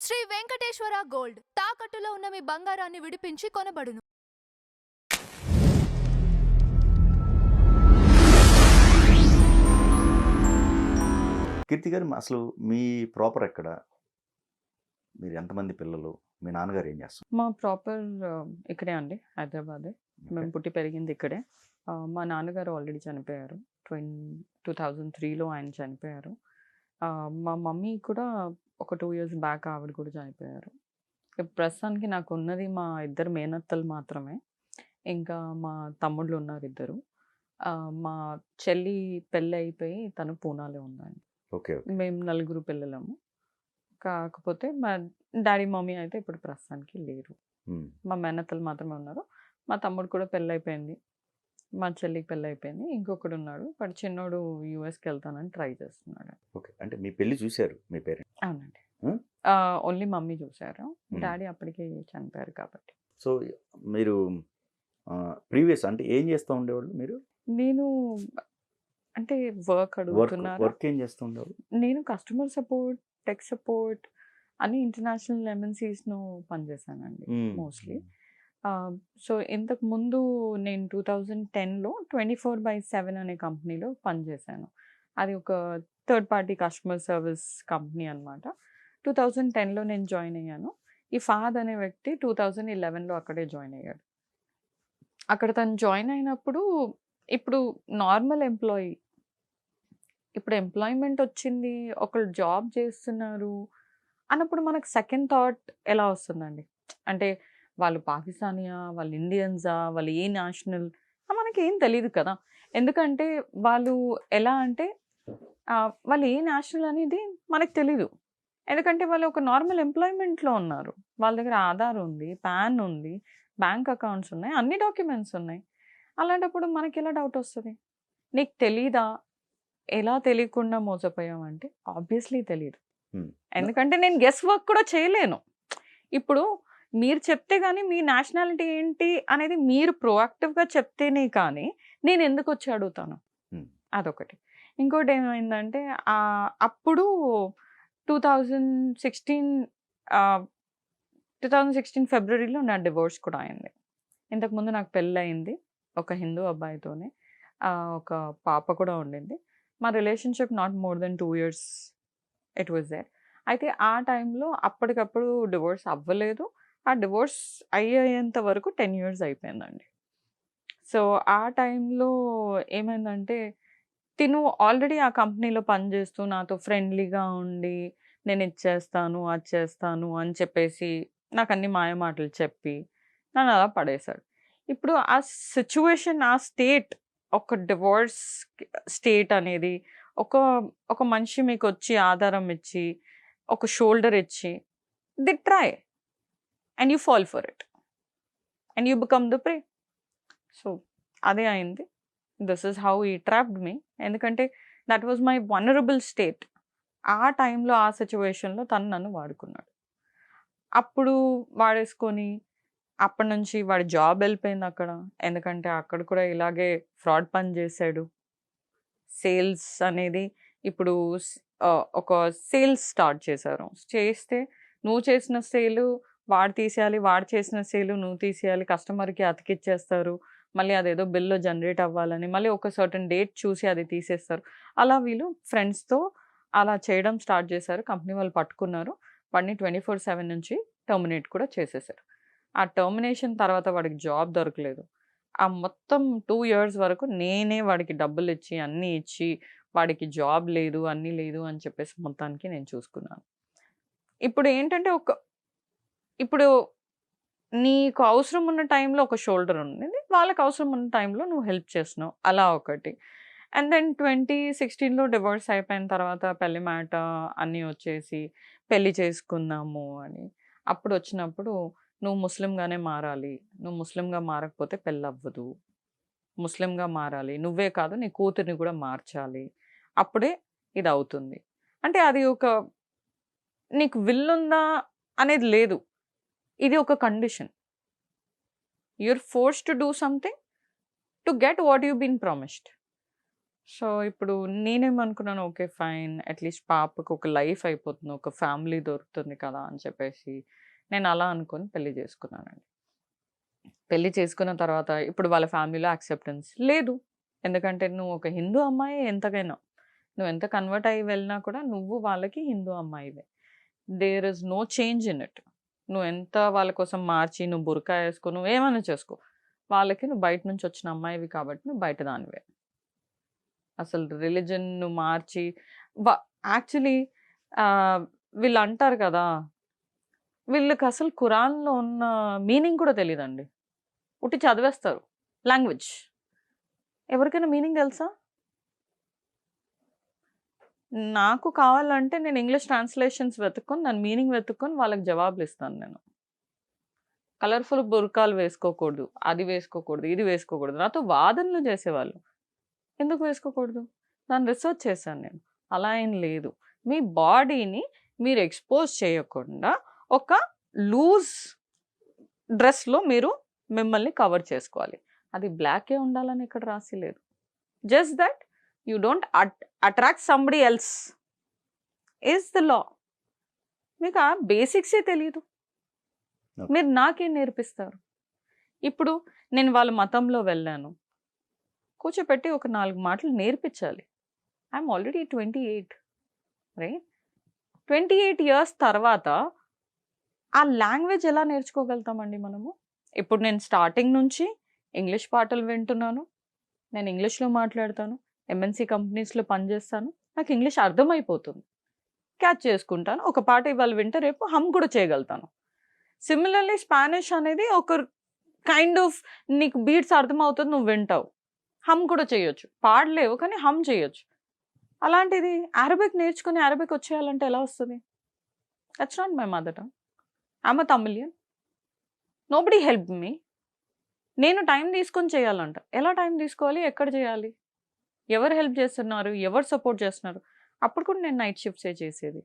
Shri Venkateswara gold తాకట్టులో ఉన్న మీ బంగారాన్ని విడిపించి కొనబడును. కీర్తి గారు అసలు మీ ప్రాపర్ ఎక్కడ? మీరు ఎంతమంది పిల్లలు? మీ నాన్నగారు ఏం చేస్తారు? మా ప్రాపర్ ఇక్కడే అండి, హైదరాబాదే. మేము పుట్టి పెరిగింది ఇక్కడే. మా నాన్నగారు ఆల్రెడీ చనిపోయారు. 2003లో ఆయన చనిపోయారు. మా మమ్మీ కూడా ఒక 2 ఇయర్స్ బ్యాక్ ఆవిడ కూడా చనిపోయారు. ఇప్పుడు ప్రస్తుతానికి నాకు ఉన్నది మా ఇద్దరు మేనత్తలు మాత్రమే. ఇంకా మా తమ్ముళ్ళు ఉన్నారు ఇద్దరు. మా చెల్లి పెళ్ళి అయిపోయి తను పూనాలో ఉందండి. ఓకే. మేము నలుగురు పిల్లలము. కాకపోతే మా డాడీ మమ్మీ అయితే ఇప్పుడు ప్రస్తుతానికి లేరు. మా మేనత్తలు మాత్రమే ఉన్నారు. మా తమ్ముడు కూడా పెళ్ళైపోయింది. మా చెల్లికి పెళ్ళైపోయింది. ఇంకొకడు ఉన్నాడు. బట్ చిన్నోడు యూఎస్కి వెళ్తానని ట్రై చేస్తున్నాడు. ఓకే. అంటే మీ పెళ్లి చూశారు మీ పేరెంట్స్? అవునండి. ఓన్లీ మమ్మీ చూశారు. డాడీ అప్పటికి చనిపోయారు కాబట్టి. సో మీరు ప్రీవియస్ అంటే ఏం చేస్తూ ఉండేవాళ్ళు మీరు? నేను అంటే వర్క్ అడుగుతున్నారా? వర్క్ ఏం చేస్తూ ఉండేవాళ్ళు? నేను కస్టమర్ సపోర్ట్, టెక్ సపోర్ట్ అని ఇంటర్నేషనల్ ఎంఎన్సీస్‌లో పనిచేశానండి మోస్ట్లీ. సో ఇంతకు ముందు నేను 2010లో 24/7 అనే కంపెనీలో పనిచేశాను. అది ఒక third party customer service company అనమాట. 2010లో నేను జాయిన్ అయ్యాను. ఈ ఫహద్ అనే వ్యక్తి 2011లో అక్కడే జాయిన్ అయ్యాడు. అక్కడ తను జాయిన్ అయినప్పుడు ఇప్పుడు నార్మల్ ఎంప్లాయీ, ఇప్పుడు ఎంప్లాయ్మెంట్ వచ్చింది, ఒకళ్ళు జాబ్ చేస్తున్నారు అన్నప్పుడు మనకు సెకండ్ థాట్ ఎలా వస్తుందండి? అంటే వాళ్ళు పాకిస్తానియా, వాళ్ళు ఇండియన్సా, వాళ్ళు ఏ నేషనల్ మనకేం తెలీదు కదా. ఎందుకంటే వాళ్ళు ఎలా అంటే వాళ్ళు ఏ నేషనల్ అనేది మనకు తెలీదు. ఎందుకంటే వాళ్ళు ఒక నార్మల్ ఎంప్లాయ్మెంట్లో ఉన్నారు. వాళ్ళ దగ్గర ఆధార్ ఉంది, పాన్ ఉంది, బ్యాంక్ అకౌంట్స్ ఉన్నాయి, అన్ని డాక్యుమెంట్స్ ఉన్నాయి. అలాంటప్పుడు మనకి ఎలా డౌట్ వస్తుంది? నీకు తెలీదా? ఎలా తెలియకుండా మోసపోయామంటే ఆబ్వియస్లీ తెలీదు. ఎందుకంటే నేను గెస్ వర్క్ కూడా చేయలేను. ఇప్పుడు మీరు చెప్తే కానీ మీ నేషనాలిటీ ఏంటి అనేది మీరు ప్రోయాక్టివ్గా చెప్తేనే కానీ నేను ఎందుకు వచ్చి అడుగుతాను? అదొకటి. ఇంకోటి ఏమైందంటే అప్పుడు 2016 ఫిబ్రవరిలో నా డివోర్స్ కూడా అయింది. ఇంతకుముందు నాకు పెళ్ళి అయింది ఒక హిందూ అబ్బాయితోనే. ఒక పాప కూడా ఉండింది. మా relationship not more than 2 years it was there. అయితే ఆ టైంలో అప్పటికప్పుడు డివోర్స్ అవ్వలేదు. ఆ డివోర్స్ అయ్యేంత వరకు 10 ఇయర్స్ అయిపోయిందండి. సో ఆ టైంలో ఏమైందంటే తిను ఆల్రెడీ ఆ కంపెనీలో పనిచేస్తూ నాతో ఫ్రెండ్లీగా ఉండి నేను ఇది చేస్తాను, అది చేస్తాను అని చెప్పేసి నాకు అన్ని మాయమాటలు చెప్పి నన్ను అలా పడేశాడు. ఇప్పుడు ఆ సిచ్యువేషన్, ఆ స్టేట్, ఒక డివోర్స్ స్టేట్ అనేది ఒక మనిషి మీకు వచ్చి ఆధారం ఇచ్చి, ఒక షోల్డర్ ఇచ్చి the try and you fall for it and you become the pray. So అదే అయింది. దిస్ ఇస్ హౌ ఈ ట్రాప్డ్ మీ. ఎందుకంటే that was my vulnerable state. ఆ టైంలో, ఆ సిచ్యువేషన్లో తను నన్ను వాడుకున్నాడు. అప్పుడు వాడేసుకొని అప్పటి నుంచి వాడి జాబ్ వెళ్ళిపోయింది అక్కడ. ఎందుకంటే అక్కడ కూడా ఇలాగే ఫ్రాడ్ పని చేశాడు. సేల్స్ అనేది ఇప్పుడు ఒక సేల్స్ స్టార్ట్ చేశారు. చేస్తే నువ్వు చేసిన సేలు వాడు తీసేయాలి, వాడు చేసిన సేలు నువ్వు తీసేయాలి, కస్టమర్కి అతికిచ్చేస్తారు. మళ్ళీ అదేదో బిల్లో జనరేట్ అవ్వాలని మళ్ళీ ఒక సర్టన్ డేట్ చూసి అది తీసేస్తారు. అలా వీళ్ళు ఫ్రెండ్స్తో అలా చేయడం స్టార్ట్ చేశారు. కంపెనీ వాళ్ళు పట్టుకున్నారు. వాడిని 24/7 నుంచి టర్మినేట్ కూడా చేసేసారు. ఆ టర్మినేషన్ తర్వాత వాడికి జాబ్ దొరకలేదు. ఆ మొత్తం 2 ఇయర్స్ వరకు నేనే వాడికి డబ్బులు ఇచ్చి, అన్నీ ఇచ్చి, వాడికి జాబ్ లేదు, అన్నీ లేదు అని చెప్పేసి మొత్తానికి నేను చూసుకున్నాను. ఇప్పుడు ఏంటంటే ఇప్పుడు నీకు అవసరం ఉన్న టైంలో ఒక షోల్డర్ ఉంది, వాళ్ళకి అవసరం ఉన్న టైంలో నువ్వు హెల్ప్ చేస్తున్నావు, అలా ఒకటి. అండ్ దెన్ 2016లో డివోర్స్ అయిపోయిన తర్వాత పెళ్లి మాట అన్నీ వచ్చేసి పెళ్లి చేసుకుందాము అని అప్పుడు వచ్చినప్పుడు నువ్వు ముస్లింగానే మారాలి, నువ్వు ముస్లింగా మారకపోతే పెళ్ళవ్వదు, ముస్లింగా మారాలి, నువ్వే కాదు నీ కూతుర్ని కూడా మార్చాలి, అప్పుడే ఇది అవుతుంది. అంటే అది నీకు విల్లుందా అనేది లేదు, ఇది ఒక condition. You are forced to do something to get what you been promised. So ఇప్పుడు నేనేమనుకున్నాను, ఓకే ఫైన్, అట్లీస్ట్ పాపకు ఒక లైఫ్ అయిపోతుంది, ఒక ఫ్యామిలీ దొరుకుతుంది కదా అని చెప్పేసి నేను అలా అనుకొని పెళ్లి చేసుకున్నానండి. పెళ్లి చేసుకున్న తర్వాత ఇప్పుడు వాళ్ళ ఫ్యామిలీలో యాక్సెప్టెన్స్ లేదు. ఎందుకంటే నువ్వు ఒక హిందూ అమ్మాయి, ఎంతకైనా నువ్వు ఎంత కన్వర్ట్ అయ్యి వెళ్ళినా కూడా నువ్వు వాళ్ళకి హిందూ అమ్మాయివే. There is no change in it. నువ్వు ఎంత వాళ్ళ కోసం మార్చి నువ్వు బుర్కా వేసుకో, నువ్వు ఏమైనా చేసుకో, వాళ్ళకి నువ్వు బయట నుంచి వచ్చిన అమ్మాయివి కాబట్టి నువ్వు బయట దానివే. అసలు రిలీజన్ నువ్వు మార్చి యాక్చువల్లీ వీళ్ళు అంటారు కదా, వీళ్ళకి అసలు ఖురాన్లో ఉన్న మీనింగ్ కూడా తెలియదండి. ఉట్టి చదివేస్తారు లాంగ్వేజ్. ఎవరికైనా మీనింగ్ తెలుసా? నాకు కావాలంటే నేను ఇంగ్లీష్ ట్రాన్స్లేషన్స్ వెతుక్కొని దాని మీనింగ్ వెతుక్కొని వాళ్ళకి జవాబులు ఇస్తాను నేను. కలర్ఫుల్ బుర్కాలు వేసుకోకూడదు, అది వేసుకోకూడదు, ఇది వేసుకోకూడదు, నాతో వాదనలు చేసేవాళ్ళు. ఎందుకు వేసుకోకూడదు? దాన్ని రీసెర్చ్ చేశాను నేను. అలా ఏం లేదు. మీ బాడీని మీరు ఎక్స్పోజ్ చేయకుండా ఒక లూజ్ డ్రెస్లో మీరు మిమ్మల్ని కవర్ చేసుకోవాలి. అది బ్లాకే ఉండాలని ఇక్కడ రాసి లేదు. Just that you don't attract somebody else is the law. మీకు ఆ బేసిక్సే తెలియదు, మీరు నాకేం నేర్పిస్తారు? ఇప్పుడు నేను వాళ్ళ మతంలో వెళ్ళాను, కూర్చోపెట్టి ఒక 4 మాటలు నేర్పించాలి. I'm already 28, right? 28 ఇయర్స్ తర్వాత ఆ లాంగ్వేజ్ ఎలా నేర్చుకోగలుగుతామండి మనము? ఇప్పుడు నేను స్టార్టింగ్ నుంచి ఇంగ్లీష్ పాటలు వింటున్నాను, నేను ఇంగ్లీష్లో మాట్లాడతాను, ఎంఎన్సీ కంపెనీస్లో పనిచేస్తాను, నాకు ఇంగ్లీష్ అర్థమైపోతుంది, క్యాచ్ చేసుకుంటాను. ఒక పాట ఇవాళ వింటే రేపు హమ్ కూడా చేయగలుగుతాను. సిమిలర్లీ స్పానిష్ అనేది ఒక కైండ్ ఆఫ్ నీకు బీట్స్ అర్థమవుతుంది, నువ్వు వింటావు, హమ్ కూడా చేయొచ్చు. పాడలేవు కానీ హమ్ చేయొచ్చు. అలాంటిది అరబిక్ నేర్చుకుని అరబిక్ వచ్చేయాలంటే ఎలా వస్తుంది? That's not my mother tongue. I'm a Tamilian. Nobody help me. నేను టైం తీసుకొని చేయాలంట. ఎలా టైం తీసుకోవాలి, ఎక్కడ చేయాలి, ఎవరు హెల్ప్ చేస్తున్నారు, ఎవరు సపోర్ట్ చేస్తున్నారు? అప్పుడు కూడా నేను నైట్ షిఫ్ట్సే చేసేది.